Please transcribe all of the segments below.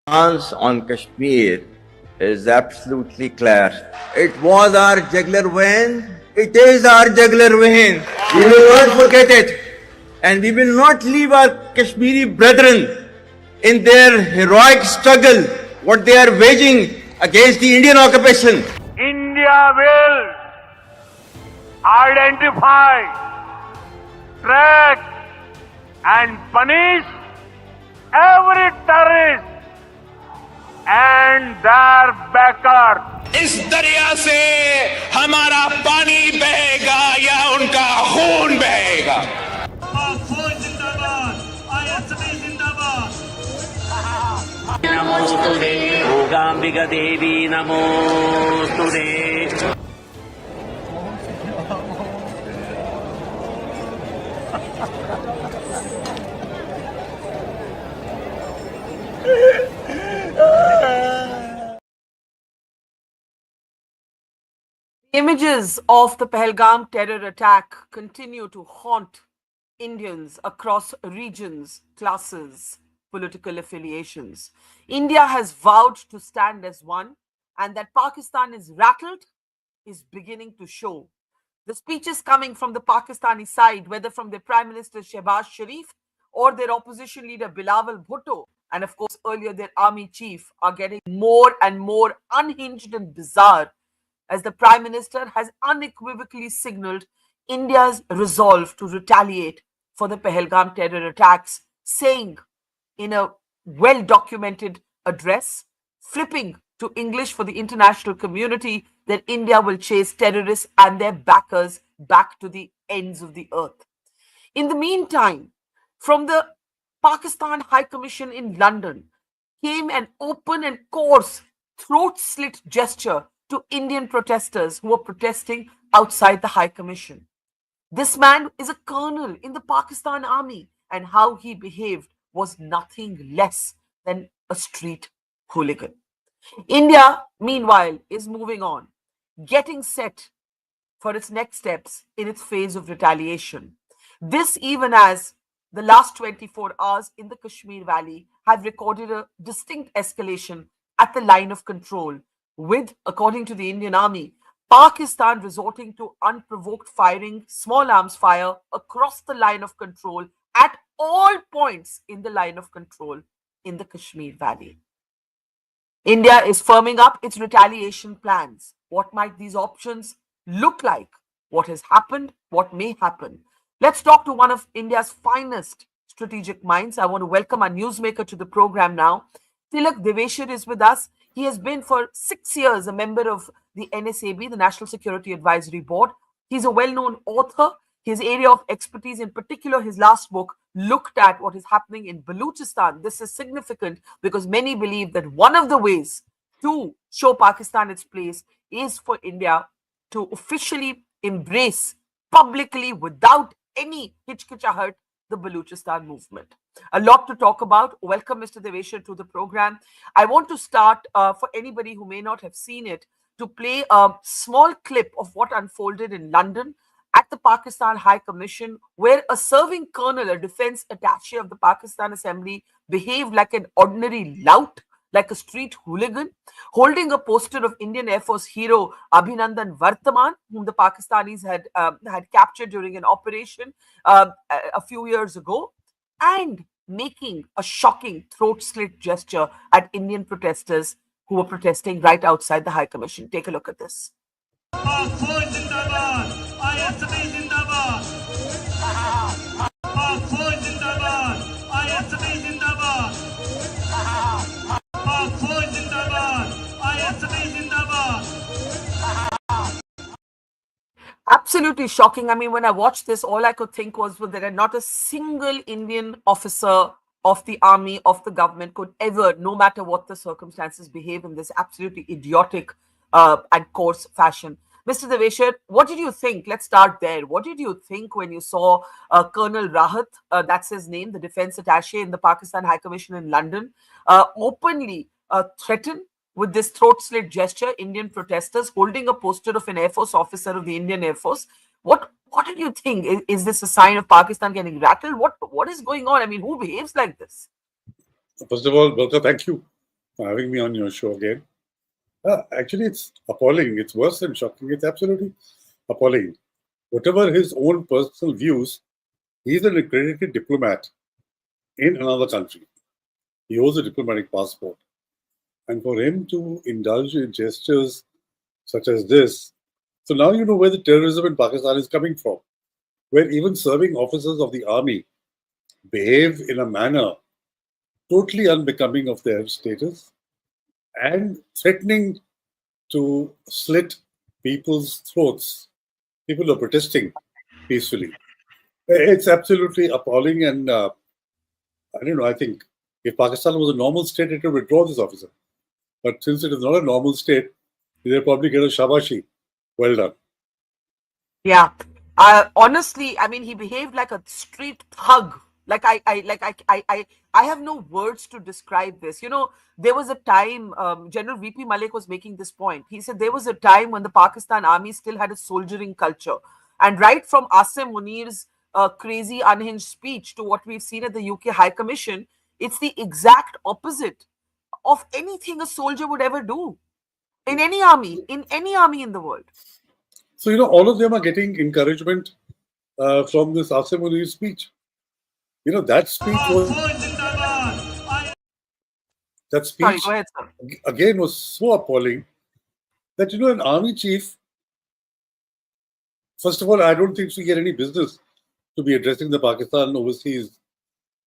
stance on Kashmir is absolutely clear. It was our jugular vein. It is our jugular vein. We will not forget it. And we will not leave our Kashmiri brethren in their heroic struggle, what they are waging against the Indian occupation. India will identify, track and punish every terrorist and their backer. इस दरिया से हमारा पानी बहेगा या उनका खून बहेगा। नमोस्तुते भोगाम्बिका देवी नमोस्तुते। Images of the Pahalgam terror attack continue to haunt Indians across regions, classes, political affiliations. India has vowed to stand as one, and that Pakistan is rattled is beginning to show. The speeches coming from the Pakistani side, whether from their Prime Minister Shehbaz Sharif or their opposition leader Bilawal Bhutto, and of course earlier their army chief, are getting more and more unhinged and bizarre, as the Prime Minister has unequivocally signaled India's resolve to retaliate for the Pahalgam terror attacks, saying in a well-documented address, flipping to English for the international community, that India will chase terrorists and their backers back to the ends of the earth. In the meantime, from the Pakistan High Commission in London came an open and coarse throat-slit gesture to Indian protesters who were protesting outside the High Commission. This man is a colonel in the Pakistan army, and how he behaved was nothing less than a street hooligan. India, meanwhile, is moving on, getting set for its next steps in its phase of retaliation. This even as the last 24 hours in the Kashmir Valley have recorded a distinct escalation at the line of control, with, according to the Indian Army, Pakistan resorting to unprovoked firing, small arms fire across the line of control at all points in the line of control in the Kashmir Valley. India is firming up its retaliation plans. What might these options look like? What has happened? What may happen? Let's talk to one of India's finest strategic minds. I want to welcome our newsmaker to the program now. Tilak Devasher is with us. He has been for 6 years a member of the NSAB, the National Security Advisory Board. He's a well-known author. His area of expertise, in particular, his last book, looked at what is happening in Baluchistan. This is significant because many believe that one of the ways to show Pakistan its place is for India to officially embrace publicly, without any hitchkichahat, the Baluchistan movement. A lot to talk about. Welcome, Mr. Devasher, to the program. I want to start, for anybody who may not have seen it, to play a small clip of what unfolded in London at the Pakistan High Commission, where a serving colonel, a defense attaché of the Pakistan Assembly, behaved like an ordinary lout, like a street hooligan, holding a poster of Indian Air Force hero Abhinandan Vartaman, whom the Pakistanis had captured during an operation a few years ago, and making a shocking throat-slit gesture at Indian protesters who were protesting right outside the High Commission. Take a look at this. Absolutely shocking. I mean, when I watched this, all I could think was that not a single Indian officer of the army, of the government, could ever, no matter what the circumstances, behave in this absolutely idiotic and coarse fashion. Mr. Devasher, what did you think? Let's start there. What did you think when you saw Colonel Rahat, that's his name, the defense attaché in the Pakistan High Commission in London, openly threaten with this throat-slit gesture Indian protesters, holding a poster of an Air Force officer of the Indian Air Force? What did you think? Is this a sign of Pakistan getting rattled? What is going on? I mean, who behaves like this? First of all, Barkha, thank you. for having me on your show again. Actually, it's appalling. It's worse than shocking. It's absolutely appalling. Whatever his own personal views, he's an accredited diplomat in another country. He holds a diplomatic passport. And for him to indulge in gestures such as this, so now you know where the terrorism in Pakistan is coming from, where even serving officers of the army behave in a manner totally unbecoming of their status and threatening to slit people's throats. People are protesting peacefully. It's absolutely appalling, and I don't know. I think if Pakistan was a normal state, it would withdraw this officer. But since it is not a normal state, they'll probably get a shabashi. Well done. Yeah. Honestly, I mean, he behaved like a street thug. I have no words to describe this. You know, there was a time, General VP Malik was making this point. He said there was a time when the Pakistan army still had a soldiering culture. And right from Asim Munir's crazy, unhinged speech to what we've seen at the UK High Commission, it's the exact opposite of anything a soldier would ever do in any army in the world. So, all of them are getting encouragement from this Asim Munir's speech. That speech Sorry, go ahead, sir. again was so appalling that, an army chief, first of all, I don't think she had any business to be addressing the Pakistan Overseas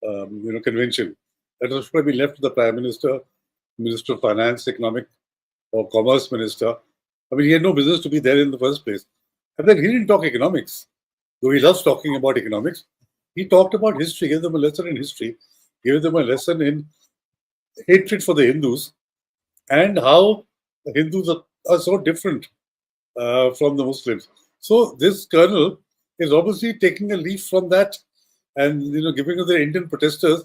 Convention. That was probably left to the Prime Minister, Minister of Finance, Economic or Commerce Minister. I mean, he had no business to be there in the first place. And then he didn't talk economics, though he loves talking about economics. He talked about history, gave them a lesson in history, gave them a lesson in hatred for the Hindus and how the Hindus are so different from the Muslims. So this colonel is obviously taking a leaf from that and, giving to the Indian protesters.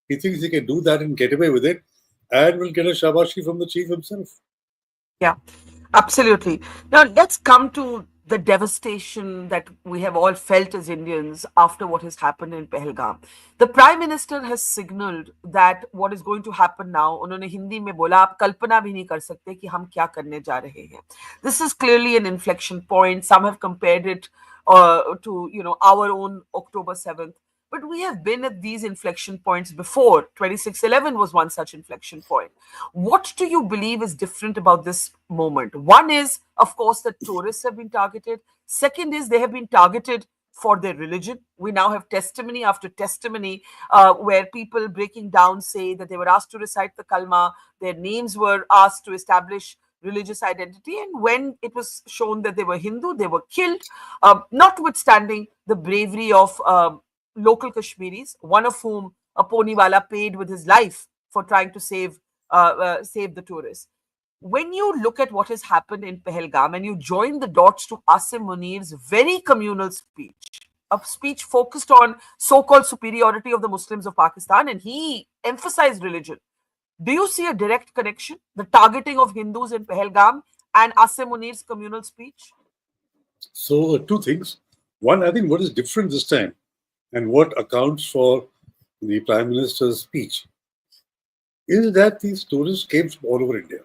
He thinks he can do that and get away with it and will get a shabashi from the chief himself. Yeah, absolutely. Now let's come to the devastation that we have all felt as Indians after what has happened in Pahalgam. The Prime Minister has signaled that what is going to happen now, उन्होंने हिंदी में बोला आप कल्पना भी नहीं कर सकते कि हम क्या करने जा रहे हैं. This is clearly an inflection point. Some have compared it to our own October 7th. But we have been at these inflection points before. 26/11 was one such inflection point. What do you believe is different about this moment? One is, of course, that tourists have been targeted. Second is they have been targeted for their religion. We now have testimony after testimony where people breaking down say that they were asked to recite the kalma, their names were asked to establish religious identity, and when it was shown that they were Hindu, they were killed, notwithstanding the bravery of local Kashmiris, one of whom, a Poniwala, paid with his life for trying to save the tourists. When you look at what has happened in Pahalgam and you join the dots to Asim Munir's very communal speech, a speech focused on so-called superiority of the Muslims of Pakistan, and he emphasized religion. Do you see a direct connection, the targeting of Hindus in Pahalgam and Asim Munir's communal speech? So, two things. One, I think what is different this time and what accounts for the Prime Minister's speech is that these tourists came from all over India.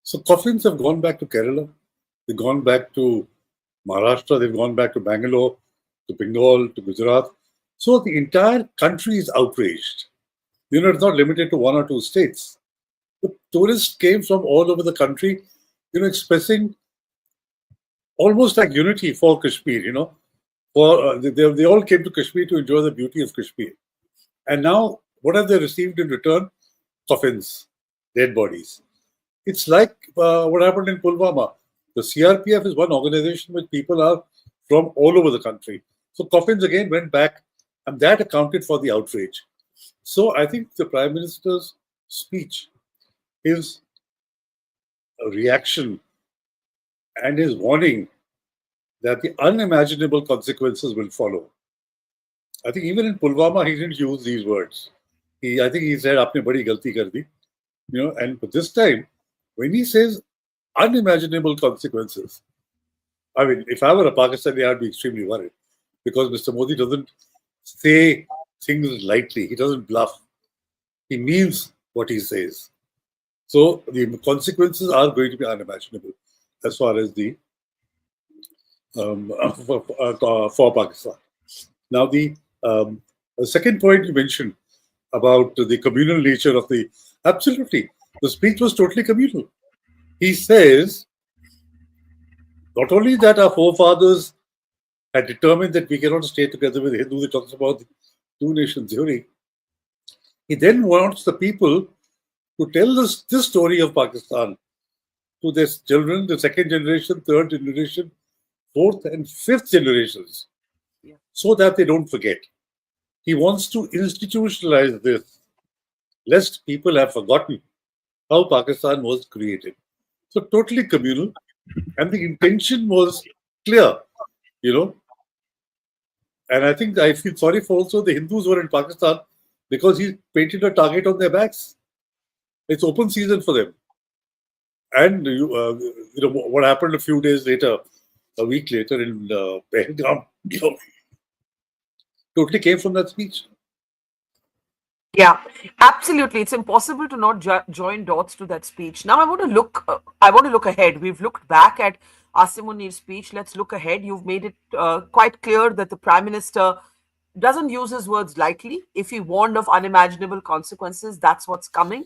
So coffins have gone back to Kerala, they've gone back to Maharashtra, they've gone back to Bangalore, to Bengal, to Gujarat. So the entire country is outraged. It's not limited to one or two states. The tourists came from all over the country, expressing almost like unity for Kashmir, they all came to Kashmir to enjoy the beauty of Kashmir. And now, what have they received in return? Coffins, dead bodies. It's like what happened in Pulwama. The CRPF is one organization which people are from all over the country. So coffins again went back, and that accounted for the outrage. So I think the Prime Minister's speech is a reaction and his warning that the unimaginable consequences will follow. I think even in Pulwama, he didn't use these words. I think he said, "Aapne badi galti kar di." But this time, when he says unimaginable consequences, I mean, if I were a Pakistani, I'd be extremely worried because Mr. Modi doesn't say things lightly. He doesn't bluff. He means what he says. So the consequences are going to be unimaginable as far as for Pakistan. Now, the second point you mentioned about the communal nature of absolutely, the speech was totally communal. He says not only that our forefathers had determined that we cannot stay together with Hindus, he talks about the two nation theory. He then wants the people to tell us this story of Pakistan to their children, the second generation, third generation, fourth and fifth generations, so that they don't forget. He wants to institutionalize this, lest people have forgotten how Pakistan was created. So totally communal, and the intention was clear, you know. And I think I feel sorry for also the Hindus who are in Pakistan because he painted a target on their backs. It's open season for them. And what happened a few days later, a week later in Pahalgam, totally came from that speech. Yeah, absolutely. It's impossible to not join dots to that speech. Now, I want to look. I want to look ahead. We've looked back at Asim Munir's speech. Let's look ahead. You've made it quite clear that the Prime Minister doesn't use his words lightly. If he warned of unimaginable consequences, that's what's coming.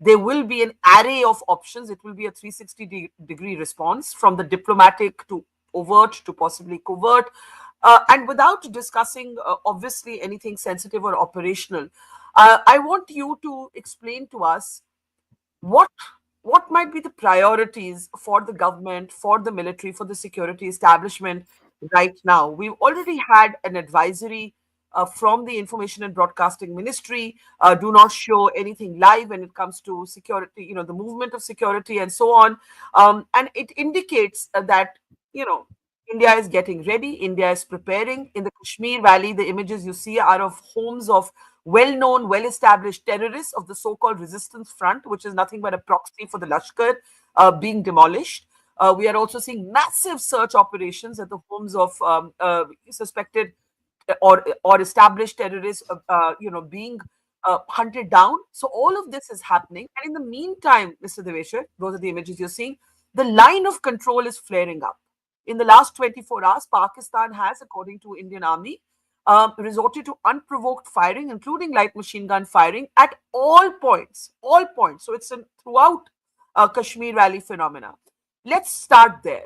There will be an array of options. It will be a 360-degree response from the diplomatic to overt to possibly covert. And without discussing, obviously, anything sensitive or operational, I want you to explain to us what might be the priorities for the government, for the military, for the security establishment right now. We've already had an advisory from the Information and Broadcasting Ministry, do not show anything live when it comes to security, the movement of security and so on. And it indicates that, India is getting ready. India is preparing. In the Kashmir Valley, the images you see are of homes of well-known, well-established terrorists of the so-called resistance front, which is nothing but a proxy for the Lashkar, being demolished. We are also seeing massive search operations at the homes of suspected or established terrorists, being hunted down. So all of this is happening, and in the meantime, Mr. Devasher, those are the images you're seeing. The line of control is flaring up. In the last 24 hours, Pakistan has, according to Indian Army, resorted to unprovoked firing, including light machine gun firing at all points. All points. So it's a throughout Kashmir Valley phenomena. Let's start there.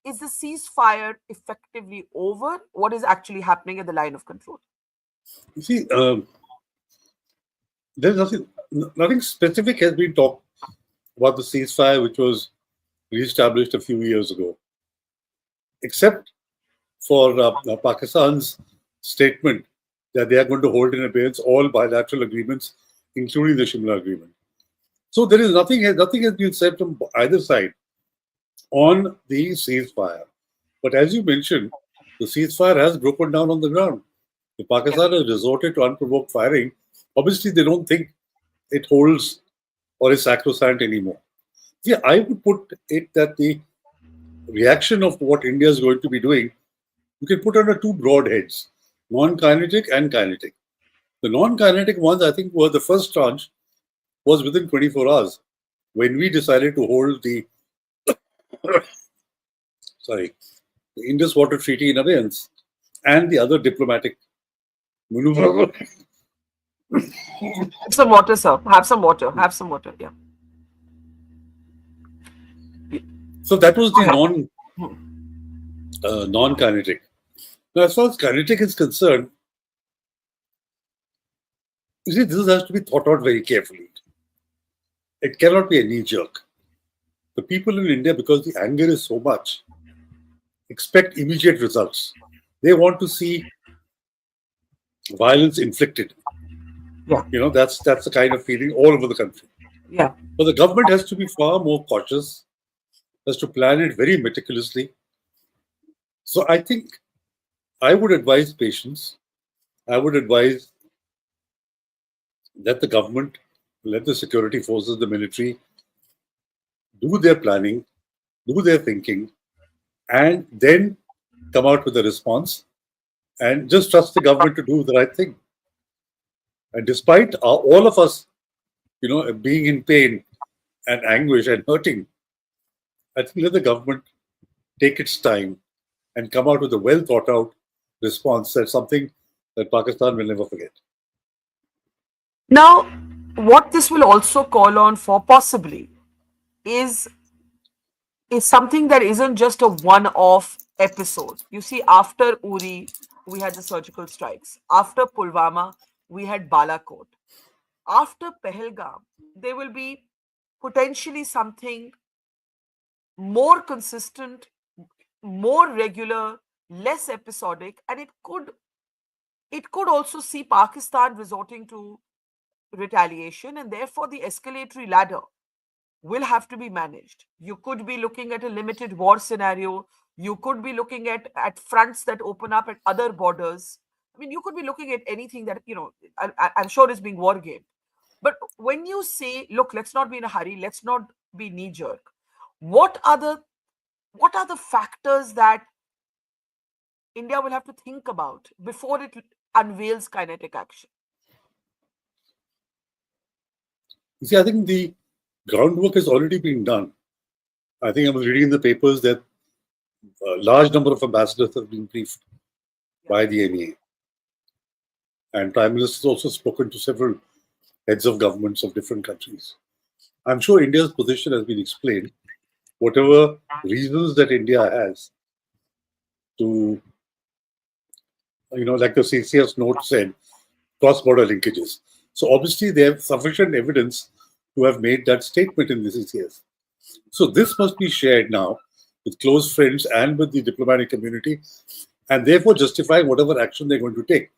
Is the ceasefire effectively over? What is actually happening at the line of control? You see, there's nothing specific has been talked about the ceasefire, which was re-established a few years ago, except for Pakistan's statement that they are going to hold in abeyance all bilateral agreements, including the Shimla agreement. So there is nothing has been said from either side on the ceasefire. But as you mentioned, the ceasefire has broken down on the ground. If Pakistan has resorted to unprovoked firing, obviously they don't think it holds or is sacrosanct anymore. Yeah, I would put it that the reaction of what India is going to be doing, you can put under two broad heads, non-kinetic and kinetic. The non-kinetic ones, I think, were the first tranche was within 24 hours when we decided to hold the Indus Water Treaty in abeyance and the other diplomatic maneuver. Have some water, sir. Have some water. Have some water. Yeah. So that was the non-kinetic. Now, as far as kinetic is concerned, you see, this has to be thought out very carefully. It cannot be a knee-jerk. The people in India, because the anger is so much, expect immediate results. They want to see violence inflicted. Yeah. That's the kind of feeling all over the country. Yeah. But the government has to be far more cautious, has to plan it very meticulously. So I think I would advise patience. I would advise let the government, let the security forces, the military, do their planning, do their thinking, and then come out with a response and just trust the government to do the right thing. And despite all of us, being in pain and anguish and hurting, I think let the government take its time and come out with a well thought out response. That's something that Pakistan will never forget. Now, what this will also call on for possibly is something that isn't just a one-off episode. You see, after Uri, we had the surgical strikes. After Pulwama, we had Balakot. After Pahalgam, there will be potentially something more consistent, more regular, less episodic, and it could also see Pakistan resorting to retaliation, and therefore the escalatory ladder will have to be managed. You could be looking at a limited war scenario. You could be looking at fronts that open up at other borders. I mean, you could be looking at anything that, I'm sure is being war gamed. But when you say, look, let's not be in a hurry, let's not be knee jerk, what are the factors that India will have to think about before it unveils kinetic action? You see, I think the groundwork has already been done. I think I was reading in the papers that a large number of ambassadors have been briefed by the MEA. And Prime Minister has also spoken to several heads of governments of different countries. I'm sure India's position has been explained. Whatever reasons that India has to, like the CCS note said, cross-border linkages. So obviously they have sufficient evidence to have made that statement in the CCS. So this must be shared now with close friends and with the diplomatic community, and therefore justify whatever action they're going to take.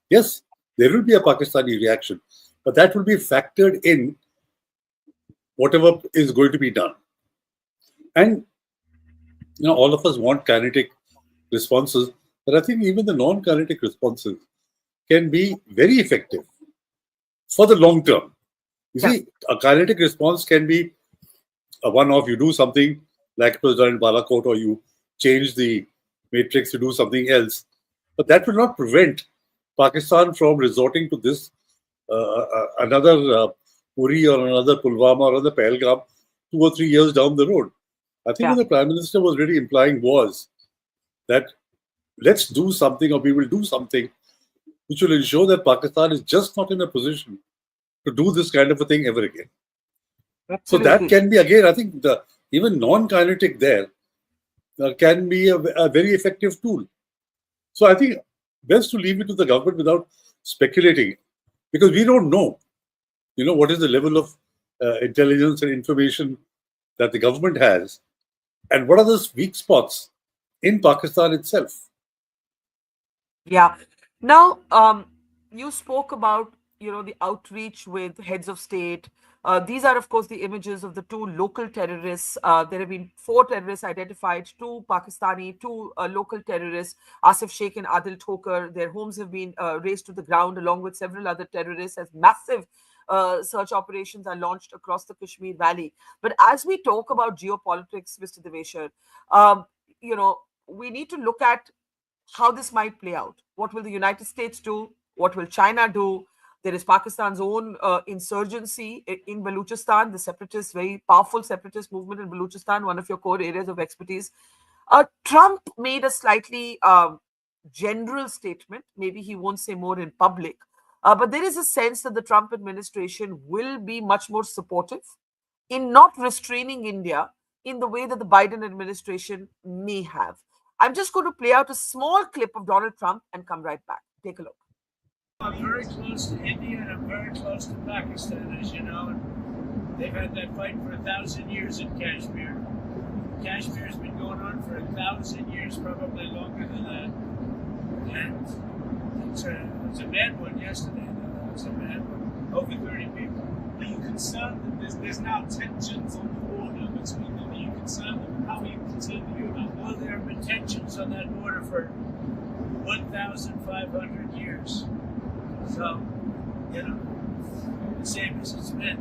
Yes, there will be a Pakistani reaction, but that will be factored in whatever is going to be done. And all of us want kinetic responses, but I think even the non-kinetic responses can be very effective for the long term. You see, a kinetic response can be a one-off. You do something like it was done in Balakot, or you change the matrix to do something else. But that will not prevent Pakistan from resorting to this another Uri or another Pulwama or another Pahalgam 2 or 3 years down the road. I think what the Prime Minister was really implying was that let's do something, or we will do something which will ensure that Pakistan is just not in a position to do this kind of a thing ever again. Absolutely. So that can be, again, I think even non-kinetic there can be a very effective tool. So I think best to leave it to the government without speculating, because we don't know, what is the level of intelligence and information that the government has, and what are the weak spots in Pakistan itself. Yeah. Now, you spoke about, the outreach with heads of state. These are, of course, the images of the 2 local terrorists. There have been 4 terrorists identified, 2 Pakistani, 2 local terrorists, Asif Sheikh and Adil Thokar. Their homes have been razed to the ground along with several other terrorists, as massive search operations are launched across the Kashmir Valley. But as we talk about geopolitics, Mr. Devasher, we need to look at how this might play out. What will the United States do? What will China do? There is Pakistan's own insurgency in Baluchistan, the separatist, very powerful separatist movement in Baluchistan, one of your core areas of expertise. Trump made a slightly general statement. Maybe he won't say more in public. But there is a sense that the Trump administration will be much more supportive in not restraining India in the way that the Biden administration may have. I'm just going to play out a small clip of Donald Trump and come right back. Take a look. I'm very close to India and I'm very close to Pakistan, as you know. And they've had that fight for 1,000 years in Kashmir. Kashmir's been going on for 1,000 years, probably longer than that. And it's a bad one yesterday, though. It was a bad one. Over 30 people. Are you concerned that there's now tensions on the border between them? Are you concerned? How are you concerned about that? Well, there have been tensions on that border for 1,500 years. So, the same as it's been.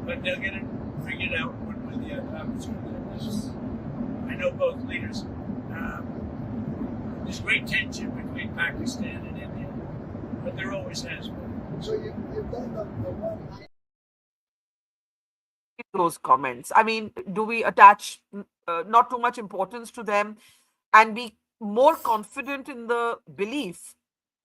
But they'll get it figured out one way or the other. I know both leaders. There's great tension between Pakistan and India, but there always has been. So you've done the one. those comments? I mean, do we attach not too much importance to them and be more confident in the belief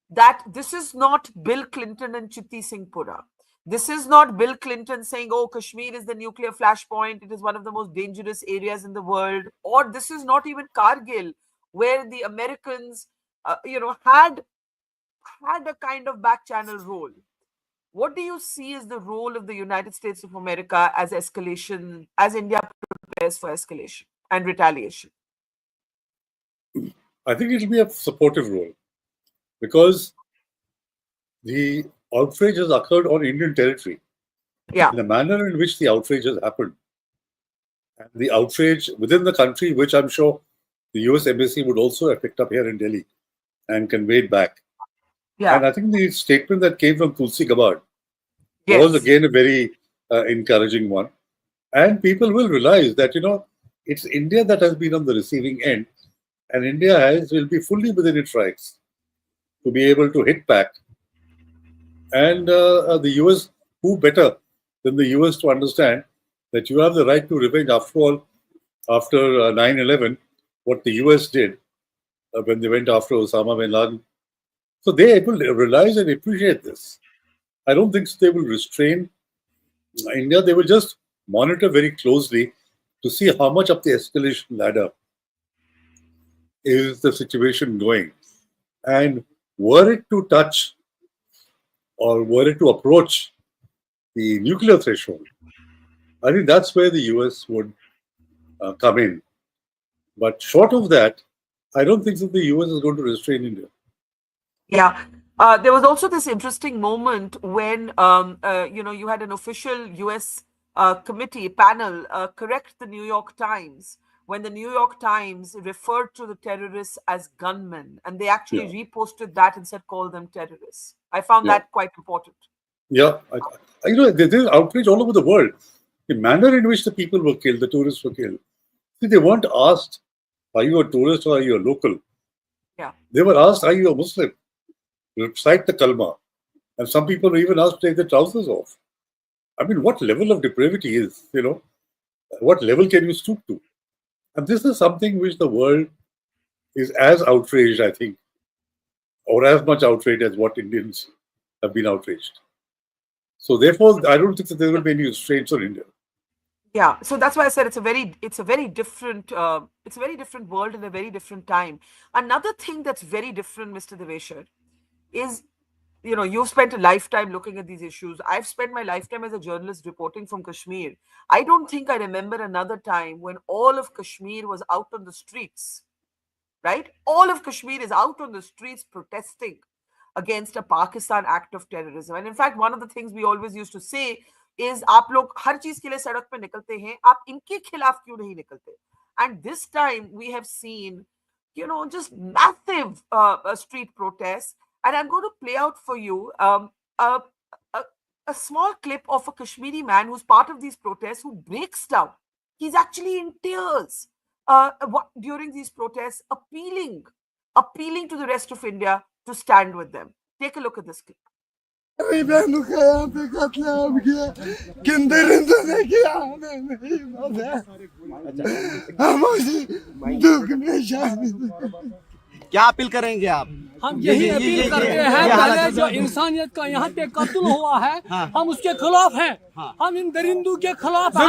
that this is not Bill Clinton and Chitti Singh Pura? This is not Bill Clinton saying, oh, Kashmir is the nuclear flashpoint. It is one of the most dangerous areas in the world. Or this is not even Kargil, where the Americans, had a kind of back channel role. What do you see as the role of the United States of America as escalation, as India prepares for escalation and retaliation? I think it will be a supportive role because the outrage has occurred on Indian territory. Yeah. In the manner in which the outrage has happened, and the outrage within the country, which I'm sure the US Embassy would also have picked up here in Delhi and conveyed back. Yeah. And I think the statement that came from Tulsi Gabbard Yes. was again a very encouraging one. And people will realize that, it's India that has been on the receiving end, and India will be fully within its rights to be able to hit back. And the US, who better than the US to understand that you have the right to revenge? After all, after 9/11, what the US did when they went after Osama bin Laden. So they will realize and appreciate this. I don't think they will restrain India. They will just monitor very closely to see how much up the escalation ladder is the situation going. And were it to touch or were it to approach the nuclear threshold, I think that's where the US would come in. But short of that, I don't think that the US is going to restrain India. Yeah. There was also this interesting moment when, you had an official US committee panel correct the New York Times when the New York Times referred to the terrorists as gunmen, and they actually reposted that and said, call them terrorists. I found that quite important. Yeah. There's outrage all over the world. The manner in which the people were killed, the tourists were killed. See, they weren't asked, are you a tourist or are you a local? Yeah. They were asked, are you a Muslim? Recite the kalma. And some people were even asked to take their trousers off. I mean, what level of depravity is, what level can you stoop to? And this is something which the world is as outraged, I think, or as much outraged as what Indians have been outraged. So therefore, I don't think that there will be any restraints on India. Yeah, so that's why I said it's a very different world and a very different time. Another thing that's very different, Mr. Devasher, is, you've spent a lifetime looking at these issues. I've spent my lifetime as a journalist reporting from Kashmir. I don't think I remember another time when all of Kashmir was out on the streets, right? All of Kashmir is out on the streets protesting against a Pakistan act of terrorism. And in fact, one of the things we always used to say is, आप लोग हर चीज के लिए सड़क पे निकलते हैं, आप इनके खिलाफ क्यों नहीं निकलते? And this time we have seen, just massive street protests. And I'm going to play out for you a small clip of a Kashmiri man who's part of these protests who breaks down. He's actually in tears during these protests, appealing to the rest of India to stand with them. Take a look at this clip. बहनों का यहाँ पे कत्लेआम किया, Kinder ने किया, हमें नहीं पता। हम उसी दुख में शामिल हैं। क्या अपील करेंगे आप? हम यही अपील करते हैं, पहले जो इंसानियत का यहाँ पे कत्ल हुआ है, हम उसके खिलाफ हैं, हम इन दरिंदों के खिलाफ हैं।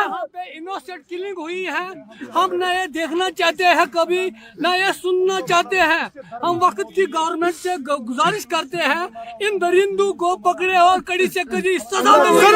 यहाँ पे इनोसेंट किलिंग हुई है, हम न ये देखना चाहते हैं कभी, न ये सुनना चाहते हैं। हम वक्त की गवर्नमेंट से गुजारिश करते हैं, इन दरिंदों को पकड़े और कड़ी से कड़ी सजा मिले।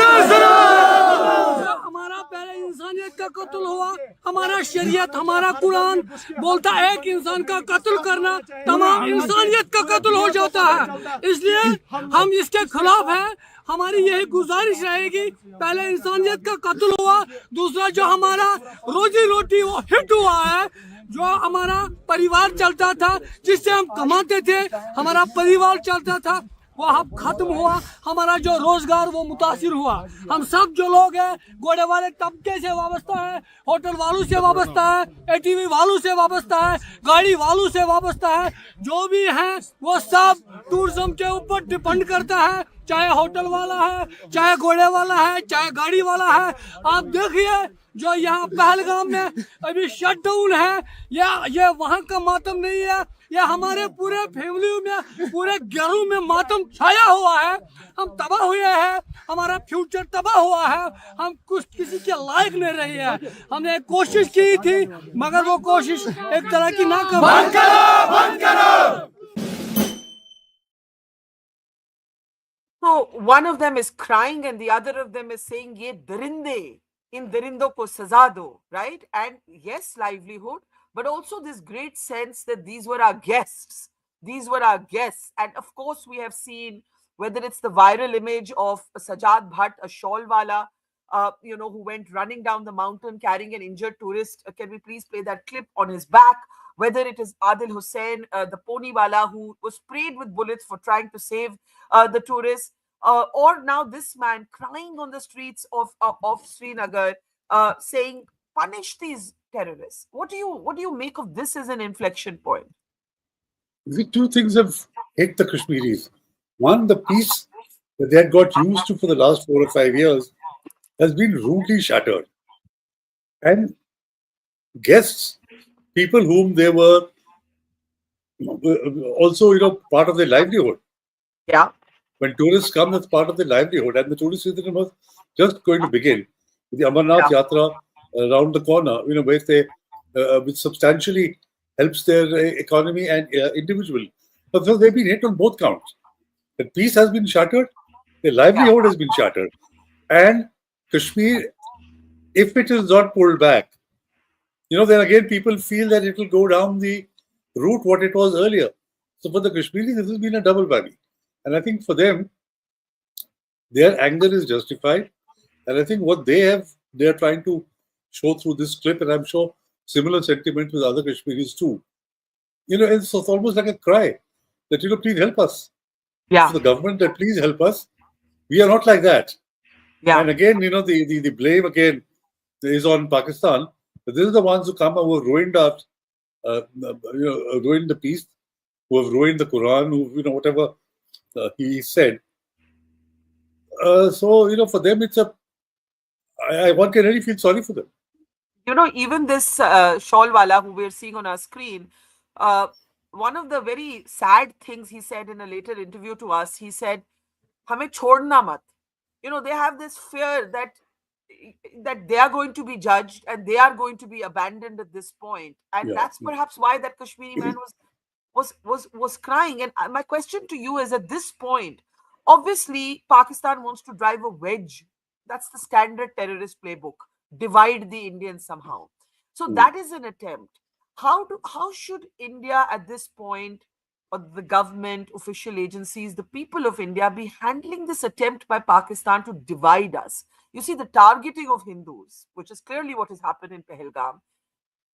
हमारा पहले इंसानियत का कत्ल हुआ, हमारा शरीयत, हमारा कुरान बोलता है एक इंसान का कत्ल करना तमाम इंसानियत का कत्ल हो जाता है। इसलिए हम इसके खिलाफ हैं। हमारी यही गुजारिश रहेगी, पहले इंसानियत का कत्ल हुआ, दूसरा जो हमारा रोजी रोटी वो हिट हुआ है, जो हमारा परिवार चलता था, जिससे हम कमाते थे, हमारा परिवार चलता था, वो अब खत्म हुआ। हमारा जो रोजगार वो मुतासिर हुआ। हम सब जो लोग हैं, घोड़े वाले तबके से वाबस्ता है, होटल वालों से वाबस्ता है, एटीवी वालों से वाबस्ता है, गाड़ी वालों से वाबस्ता है, जो भी हैं वो सब टूरिज्म के ऊपर डिपेंड करता है। चाहे होटल वाला है, चाहे घोड़े वाला है, चाहे गाड़ी वाला है। आप देखिए जो यहाँ पहलगाम में अभी शटडाउन है, ये वहाँ का मातम नहीं है, ये हमारे पूरे फैमिली में, पूरे घरों में मातम छाया हुआ है। हम तबाह हुए हैं, हमारा फ्यूचर तबाह हुआ है, हम कुछ किसी के लायक नहीं रहे हैं। हमने एक कोशिश की थी मगर वो कोशिश एक तरह की नाकाम। बंद करो, बंद करो। So one of them is crying and the other of them is saying, "Ye darinde, in darindo ko saza do," right? And yes, livelihood, but also this great sense that these were our guests. These were our guests. And of course, we have seen whether it's the viral image of Sajad Bhatt, a shawl wala, who went running down the mountain carrying an injured tourist. Can we please play that clip on his back? Whether it is Adil Hussain, the pony wala who was sprayed with bullets for trying to save the tourists, or now this man crying on the streets of Srinagar, saying, "Punish these terrorists." What do you make of this as an inflection point? The two things have hit the Kashmiris. One, the peace that they had got used to for the last 4 or 5 years has been rudely shattered. And guests, people whom they were also, part of their livelihood. Yeah. When tourists come, that's part of their livelihood. And the tourist season was just going to begin. The Amarnath Yatra around the corner, where they, which substantially helps their economy and individual. But so they've been hit on both counts. The peace has been shattered, their livelihood has been shattered. And Kashmir, if it is not pulled back, then again people feel that it will go down the route what it was earlier. So for the Kashmiris, this has been a double whammy. And I think for them, their anger is justified. And I think what they are trying to show through this clip, and I'm sure similar sentiment with other Kashmiris too. It's almost like a cry that, please help us. Yeah. For the government, that please help us. We are not like that. Yeah. And again, the blame again is on Pakistan. But these are the ones who come and who have ruined ruined the peace, who have ruined the Quran, who, whatever he said. So, for them, it's one can really feel sorry for them. Even this shawl wala who we're seeing on our screen, one of the very sad things he said in a later interview to us, he said, "Hame chhodna mat." They have this fear that they are going to be judged and they are going to be abandoned at this point. And that's perhaps why that Kashmiri man was crying. And my question to you is, at this point, obviously Pakistan wants to drive a wedge. That's the standard terrorist playbook. Divide the Indians somehow. So that is an attempt. How should India at this point, or the government, official agencies, the people of India, be handling this attempt by Pakistan to divide us? You see, the targeting of Hindus, which is clearly what has happened in Pahalgam,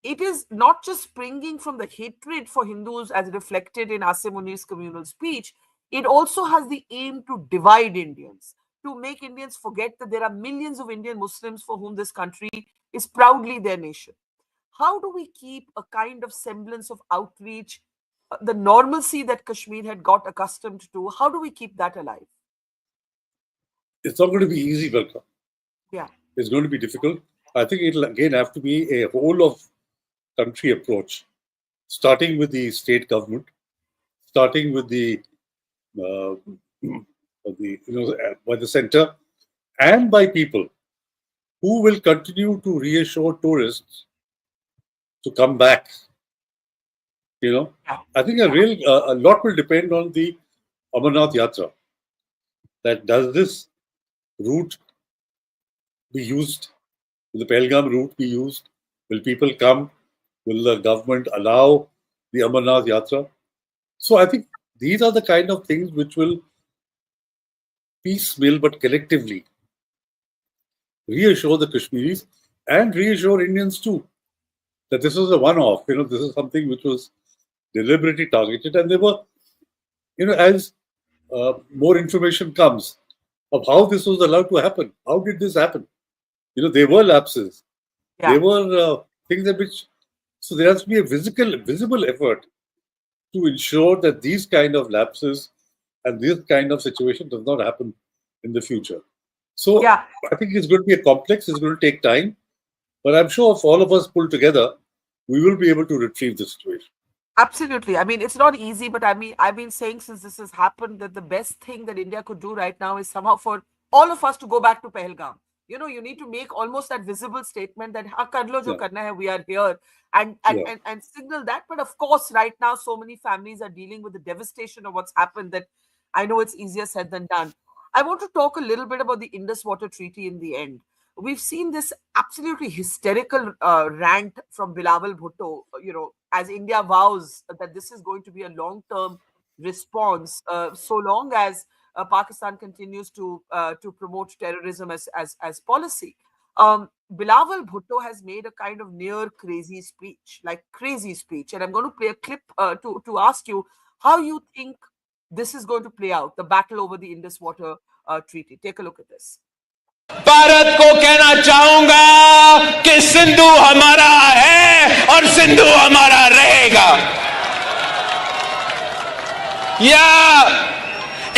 it is not just springing from the hatred for Hindus as reflected in Asim Munir's communal speech. It also has the aim to divide Indians, to make Indians forget that there are millions of Indian Muslims for whom this country is proudly their nation. How do we keep a kind of semblance of outreach, the normalcy that Kashmir had got accustomed to? How do we keep that alive? It's not going to be easy, Barkha. Yeah. It's going to be difficult. I think it'll again have to be a whole of country approach, starting with the state government, starting with by the center, and by people who will continue to reassure tourists to come back. I think a lot will depend on the Amarnath Yatra. That does this route be used? Will the Pahalgam route be used? Will people come? Will the government allow the Amarnath Yatra? So I think these are the kind of things which will piecemeal but collectively reassure the Kashmiris and reassure Indians too that this was a one-off. This is something which was deliberately targeted, and they were, as more information comes of how this was allowed to happen. How did this happen? There were lapses. Yeah. There were things that which. So there has to be a visible effort to ensure that these kind of lapses and this kind of situation does not happen in the future. So Yeah. I think it's going to be a complex, it's going to take time, but I'm sure if all of us pull together, we will be able to retrieve the situation. Absolutely. I mean, it's not easy, but I mean, I've been saying since this has happened that the best thing that India could do right now is somehow for all of us to go back to Pahalgam. You know, you need to make almost that visible statement that "Ha, kar lo jo Yeah. karna hai, we are here," Yeah. and signal that. But of course, right now, so many families are dealing with the devastation of what's happened that I know it's easier said than done. I want to talk a little bit about the Indus Water Treaty in the end. We've seen this absolutely hysterical rant from Bilawal Bhutto, as India vows that this is going to be a long-term response, so long as Pakistan continues to promote terrorism as policy. Bilawal Bhutto has made a kind of near crazy speech, and I'm going to play a clip to ask you how you think this is going to play out, the battle over the Indus Water Treaty. Take a look at this. Bharat को कहना चाहूंगा कि सिंधु हमारा है और सिंधु हमारा रहेगा। या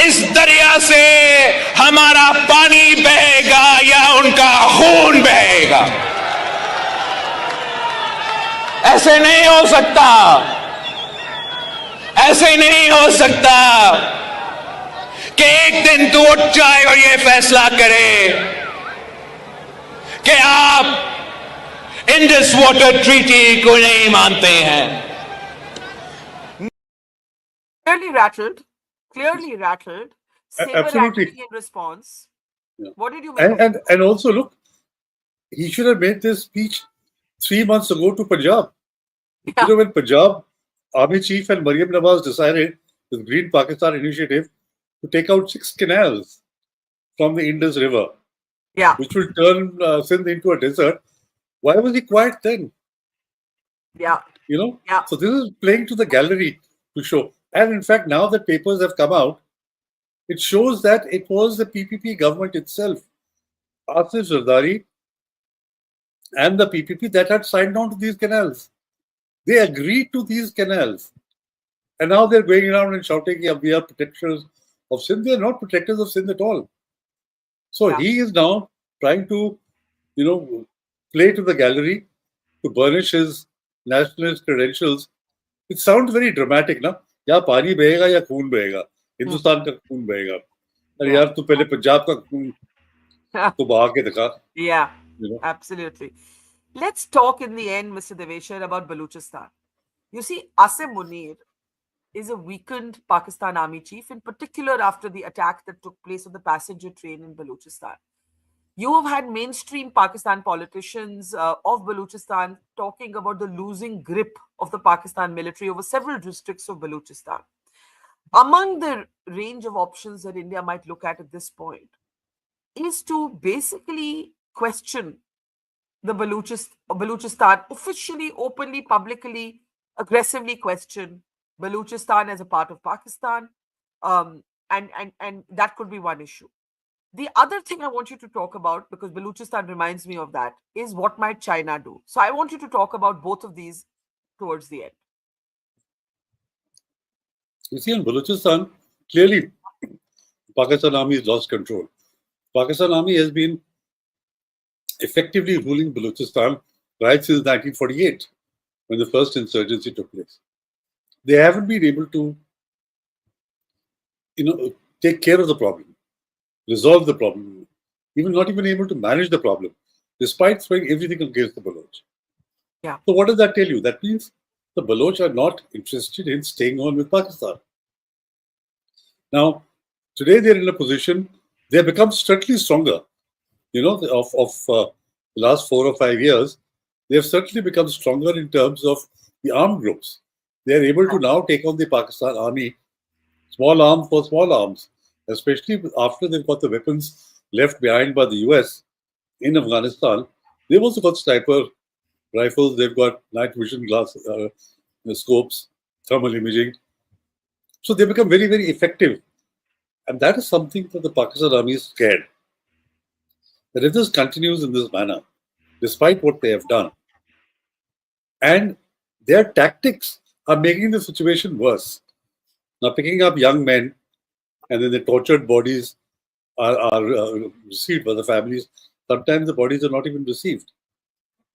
इस दरिया से हमारा पानी बहेगा या उनका खून बहेगा। ऐसे नहीं हो सकता, ऐसे नहीं हो सकता कि एक दिन तू उठ जाए और ये फैसला करे कि आप इंडस वाटर ट्रीटी को नहीं मानते हैं। Clearly rattled, Absolutely. saber-rattling in response. Yeah. What did you make of it? And also, look, he should have made this speech 3 months ago to Punjab. Yeah. You know, when Punjab Army Chief and Mariam Nawaz decided the Green Pakistan initiative to take out 6 canals from the Indus River, which will turn Sindh into a desert. Why was he quiet then? Yeah. You know? Yeah. So this is playing to the gallery to show. And in fact, now that papers have come out, it shows that it was the PPP government itself, Asif Zardari and the PPP, that had signed on to these canals. They agreed to these canals. And now they're going around and shouting, yeah, we are protectors of Sindh. They are not protectors of Sindh at all. So he is now trying to, play to the gallery to burnish his nationalist credentials. It sounds very dramatic, na? या पानी बहेगा या खून बहेगा, हिंदुस्तान का खून बहेगा। अरे यार तू पहले पंजाब का खून तो बहा के दिखा। Yeah, absolutely. Let's talk in the end, Mr. Devasher, about Baluchistan. You see, Asim Munir is a weakened Pakistan Army chief, in particular after the attack that took place on the passenger train in Baluchistan. You have had mainstream Pakistan politicians of Baluchistan talking about the losing grip of the Pakistan military over several districts of Baluchistan. Among the range of options that India might look at this point is to basically question the Baluchistan, officially, openly, publicly, aggressively question Baluchistan as a part of Pakistan, and that could be one issue. The other thing I want you to talk about, because Baluchistan reminds me of that, is what might China do? So I want you to talk about both of these towards the end. You see, in Baluchistan, clearly, Pakistan Army has lost control. Pakistan Army has been effectively ruling Baluchistan right since 1948, when the first insurgency took place. They haven't been able to, take care of the problem, resolve the problem, not even able to manage the problem, despite throwing everything against the Baloch. Yeah. So what does that tell you? That means the Baloch are not interested in staying on with Pakistan. Now, today they're in a position, they have become certainly stronger. Of the last 4 or 5 years, they have certainly become stronger in terms of the armed groups. They are able to now take on the Pakistan Army, small arm for small arms, especially after they've got the weapons left behind by the US in Afghanistan. They've also got sniper rifles, they've got night vision glass scopes, thermal imaging. So they become very, very effective. And that is something that the Pakistan Army is scared. That if this continues in this manner, despite what they have done, and their tactics are making the situation worse. Now, picking up young men and then the tortured bodies are received by the families. Sometimes the bodies are not even received.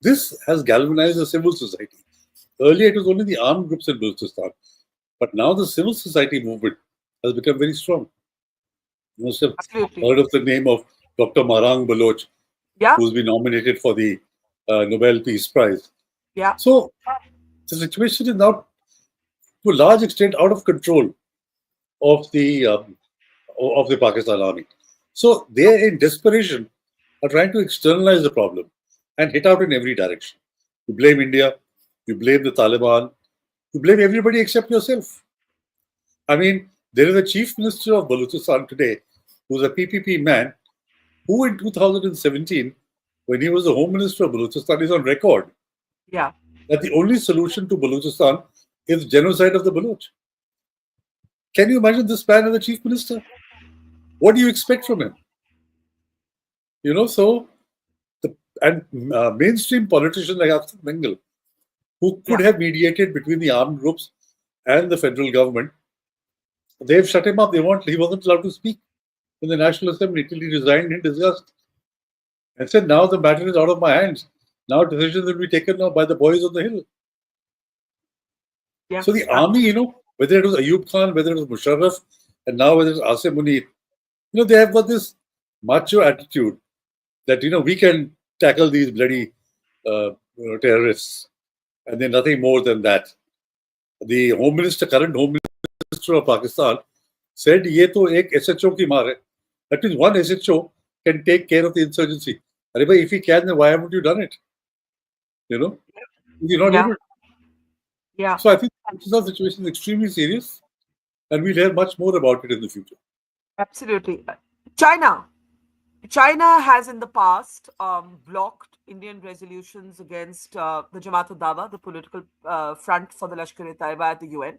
This has galvanized the civil society. Earlier, it was only the armed groups in Baluchistan, but now the civil society movement has become very strong. You must have heard of the name of Dr. Marang Baloch, who's been nominated for the Nobel Peace Prize. Yeah. So the situation is now, to a large extent, out of control of the Pakistan army. So they, in desperation, are trying to externalize the problem and hit out in every direction. You blame India, you blame the Taliban, you blame everybody except yourself. I mean, there is a chief minister of Baluchistan today who's a PPP man who in 2017, when he was the home minister of Baluchistan, is on record that the only solution to Baluchistan is genocide of the Baloch. Can you imagine this man as the chief minister? What do you expect from him? You know, so mainstream politicians like Akshat Bengal, who could have mediated between the armed groups and the federal government, they've shut him up. He wasn't allowed to speak in the National Assembly till he resigned in disgust and said, now the matter is out of my hands. Now decisions will be taken now by the boys on the hill. So the army, you know, whether it was Ayub Khan, whether it was Musharraf, and now whether it's Asim Munir, you know, they have got this macho attitude that, you know, we can tackle these bloody terrorists, and then nothing more than that. The current Home Minister of Pakistan, said, "Ye to ek SHO ki maar hai." That means one SHO can take care of the insurgency. If he can, then why haven't you done it? You know, you're not able. Yeah. So I think the situation is extremely serious, and we'll hear much more about it in the future. Absolutely. China has in the past blocked Indian resolutions against the Jamaat-ud-Dawa, the political front for the Lashkar-e-Taiba at the UN.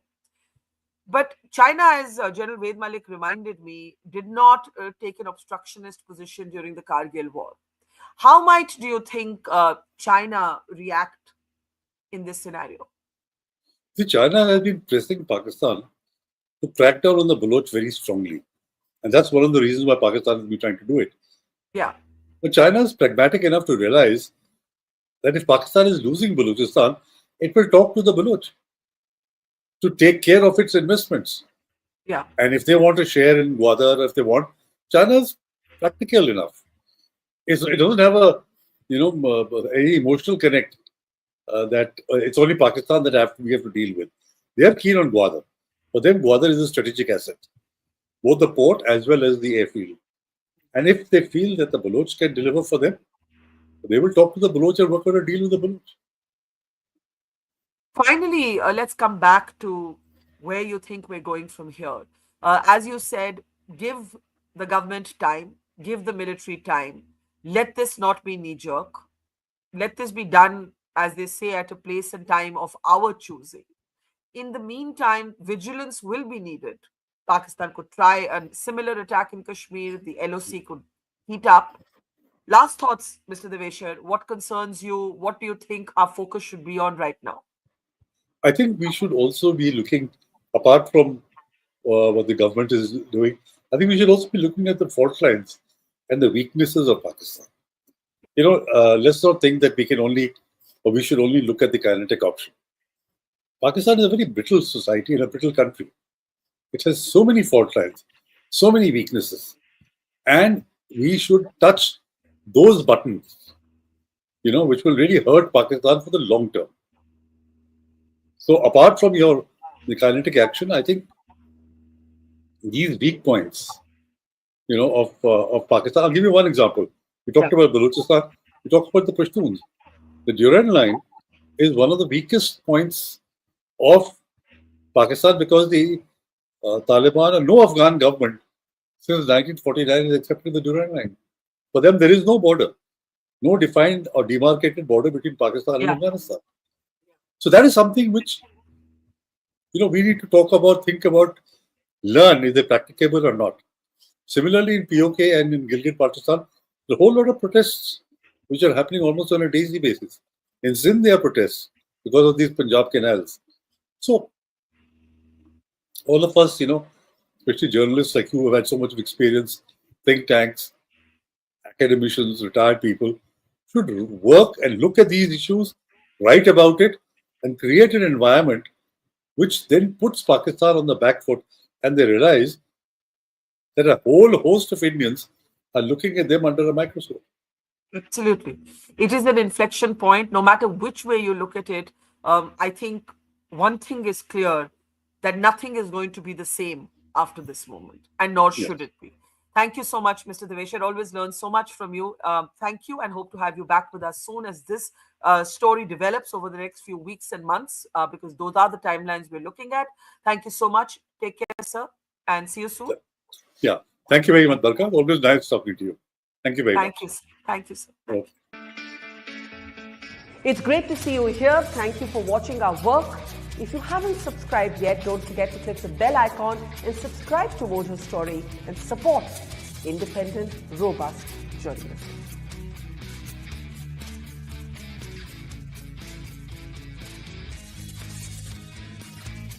But China, as General Ved Malik reminded me, did not take an obstructionist position during the Kargil war. How might do you think China react in this scenario? See, China has been pressing Pakistan to crack down on the Baloch very strongly. And that's one of the reasons why Pakistan has been trying to do it. Yeah. But China is pragmatic enough to realize that if Pakistan is losing Baluchistan, it will talk to the Baloch to take care of its investments. Yeah. And if they want to share in Gwadar, if they want, China is practical enough. It doesn't have any emotional connect that it's only Pakistan that we have to deal with. They are keen on Gwadar. For them, Gwadar is a strategic asset, both the port as well as the airfield. And if they feel that the Baloch can deliver for them, they will talk to the Baloch and work out a deal with the Baloch. Finally, let's come back to where you think we're going from here. As you said, give the government time, give the military time. Let this not be knee-jerk. Let this be done, as they say, at a place and time of our choosing. In the meantime, vigilance will be needed. Pakistan could try a similar attack in Kashmir. The LOC could heat up. Last thoughts, Mr. Devasher. What concerns you? What do you think our focus should be on right now? I think we should also be looking, apart from what the government is doing, I think we should also be looking at the fault lines and the weaknesses of Pakistan. You know, let's not think that we should only look at the kinetic option. Pakistan is a very brittle society and a brittle country. It has so many fault lines, so many weaknesses. And we should touch those buttons, you know, which will really hurt Pakistan for the long term. So apart from the kinetic action, I think these weak points, you know, of Pakistan. I'll give you one example. We talked about Baluchistan. We talked about the Pashtuns. The Durand Line is one of the weakest points of Pakistan because the Taliban and no Afghan government since 1949 has accepted the Durand Line. For them, there is no border, no defined or demarcated border between Pakistan and Afghanistan. So that is something which, you know, we need to talk about, think about, learn is it practicable or not. Similarly, in POK and in Gilgit-Baltistan, there's a whole lot of protests which are happening almost on a daily basis. In Sindh, there are protests because of these Punjab canals. So all of us, you know, especially journalists like you who have had so much of experience, think tanks, academicians, retired people, should work and look at these issues, write about it, and create an environment which then puts Pakistan on the back foot, and they realize that a whole host of Indians are looking at them under a microscope. Absolutely. It is an inflection point. No matter which way you look at it, I think one thing is clear, that nothing is going to be the same after this moment, and nor should it be. Thank you so much, Mr. Devasher. Always learn so much from you. Thank you, and hope to have you back with us soon as this story develops over the next few weeks and months, because those are the timelines we're looking at. Thank you so much. Take care, sir, and see you soon. Yeah. Thank you very much, Barkha. Always nice talking to you. Thank you very much. Thank you, sir. Okay. It's great to see you here. Thank you for watching our work. If you haven't subscribed yet, don't forget to click the bell icon and subscribe to Mojo Story and support independent, robust journalism.